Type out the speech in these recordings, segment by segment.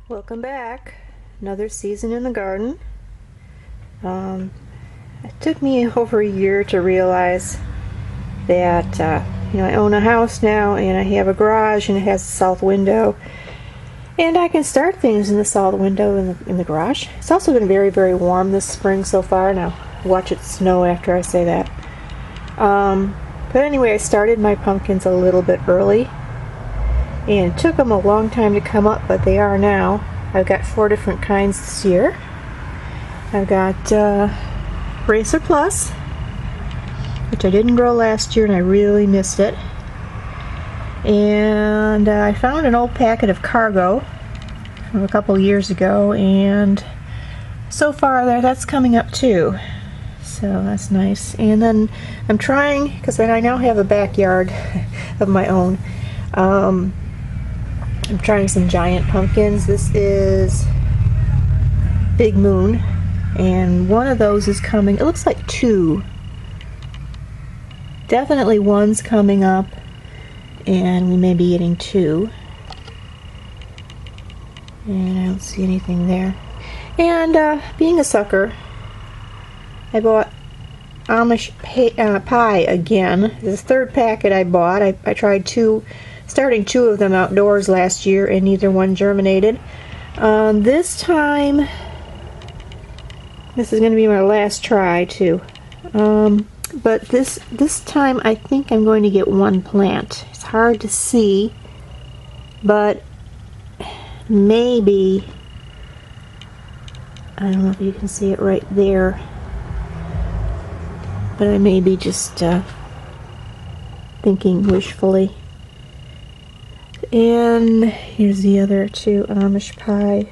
Welcome back. Another season in the garden. It took me over a year to realize that I own a house now and I have a garage and it has a south window, and I can start things in the south window in the garage. It's also been very, very warm this spring so far. Now watch it snow after I say that. But anyway, I started my pumpkins a little bit early. And it took them a long time to come up, but they are now. I've got 4 different kinds this year. I've got Racer Plus, which I didn't grow last year and I really missed it. And I found an old packet of Cargo from a couple years ago, and so far that's coming up too. So that's nice. And then I'm trying, because I now have a backyard of my own. I'm trying some giant pumpkins. This is Big Moon, and one of those is coming. It looks like 2. Definitely one's coming up, and we may be getting 2. And I don't see anything there. And being a sucker, I bought Amish pie again. This is the 3rd packet I bought. I tried starting 2 of them outdoors last year, and neither one germinated. This time, this is going to be my last try too. But this time I think I'm going to get 1 plant. It's hard to see, but maybe, I don't know if you can see it right there, but I may be just thinking wishfully. And here's the other 2 Amish pie.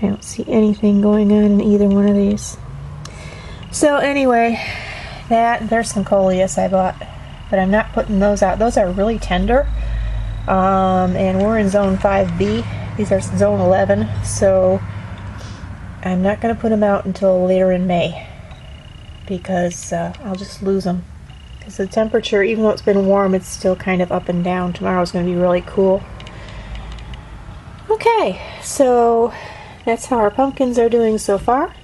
I don't see anything going on in either one of these. So anyway, there's some coleus I bought, but I'm not putting those out. Those are really tender, and we're in zone 5B. These are zone 11, so I'm not going to put them out until later in May, because I'll just lose them. Because the temperature, even though it's been warm, it's still kind of up and down. Tomorrow's going to be really cool. Okay, so that's how our pumpkins are doing so far.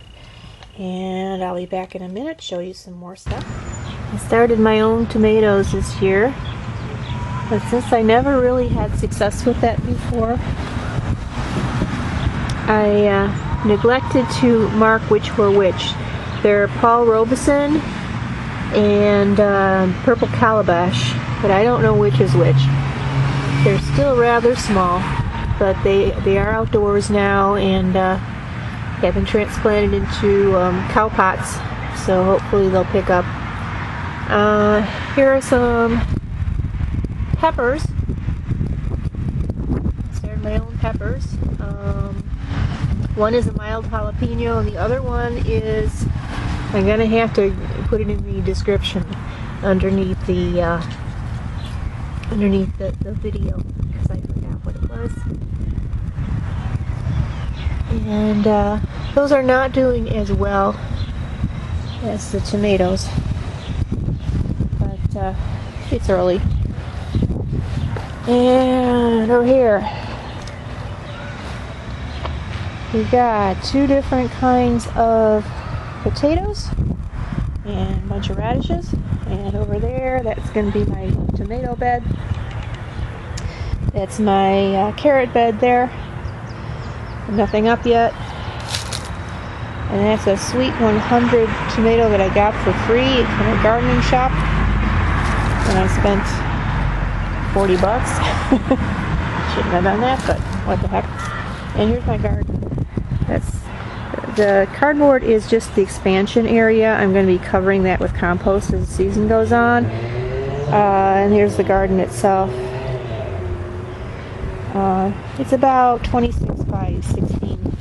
And I'll be back in a minute to show you some more stuff. I started my own tomatoes this year, but since I never really had success with that before, I neglected to mark which were which. They're Paul Robeson and Purple Calabash, but I don't know which is which. They're still rather small, but they are outdoors now, and have been transplanted into cow pots, so hopefully they'll pick up. Here are some peppers. Started my own peppers. One is a mild jalapeno, and the other one is, I'm gonna have to put it in the description underneath the video, because I forgot what it was. And those are not doing as well as the tomatoes, but it's early. And over here we got 2 different kinds of potatoes and a bunch of radishes. And over there, that's going to be my tomato bed. That's my carrot bed there. Nothing up yet. And that's a Sweet 100 tomato that I got for free from a gardening shop, and I spent $40. Shouldn't have done that, but what the heck. And here's my garden. The cardboard is just the expansion area. I'm going to be covering that with compost as the season goes on. And here's the garden itself. It's about 26 by 16,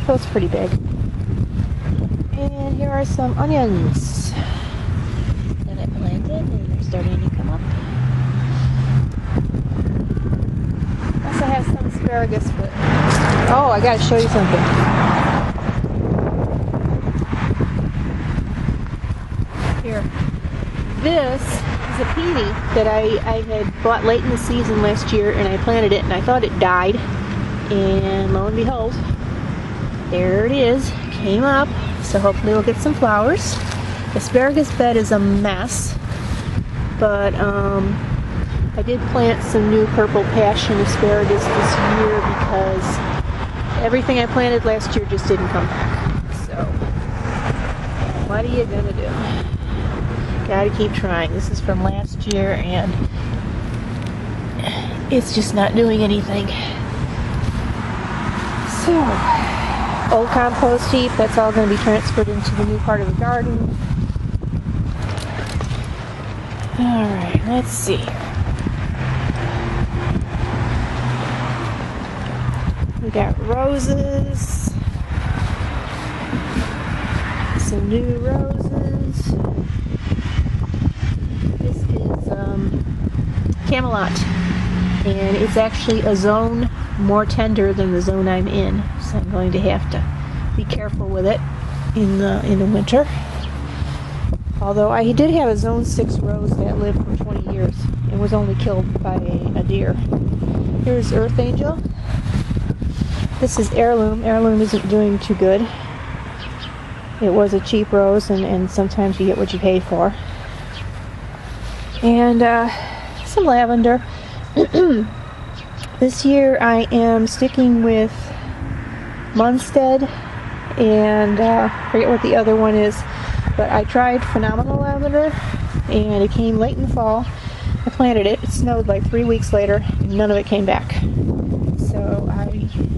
so it's pretty big. And here are some onions that I planted, and they're starting to come up. Also have some asparagus, but oh, I gotta show you something. Here, this is a peony that I had bought late in the season last year, and I planted it, and I thought it died, And lo and behold, there it is, came up. So hopefully we'll get some flowers. Asparagus bed is a mess, but I did plant some new purple passion asparagus this year because everything I planted last year just didn't come back. So what are you gonna do? Gotta keep trying. This is from last year and it's just not doing anything. So, old compost heap, that's all going to be transferred into the new part of the garden. Alright, let's see. We got roses. Some new roses. This is Camelot. And it's actually a zone more tender than the zone I'm in, so I'm going to have to be careful with it in the winter. Although I did have a zone 6 rose that lived for 20 years and was only killed by a deer. Here's Earth Angel. This is Heirloom. Heirloom isn't doing too good. It was a cheap rose, and sometimes you get what you pay for. And some lavender. This year I am sticking with Munstead and I forget what the other one is, but I tried Phenomenal Lavender and it came late in the fall. I planted it, it snowed like 3 weeks later, and none of it came back. So I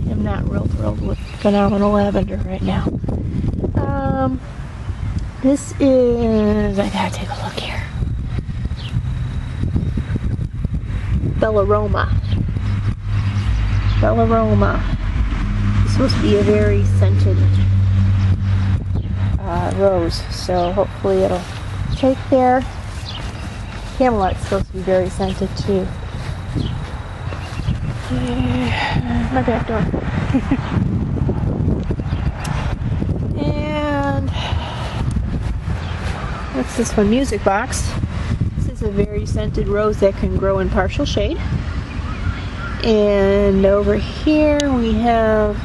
am not real thrilled with Phenomenal Lavender right now. This is, I gotta take a look here. Bellaroma. It's supposed to be a very scented rose, so hopefully it'll take there. Camelot's supposed to be very scented too. My back door. And what's this one? Music Box. This is a very scented rose that can grow in partial shade. And over here we have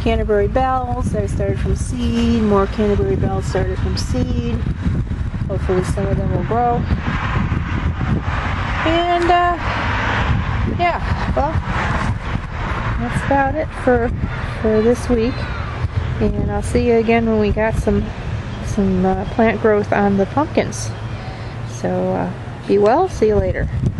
Canterbury Bells that started from seed. More Canterbury Bells started from seed. Hopefully some of them will grow. And yeah, well, that's about it for this week. And I'll see you again when we got some plant growth on the pumpkins. So be well. See you later.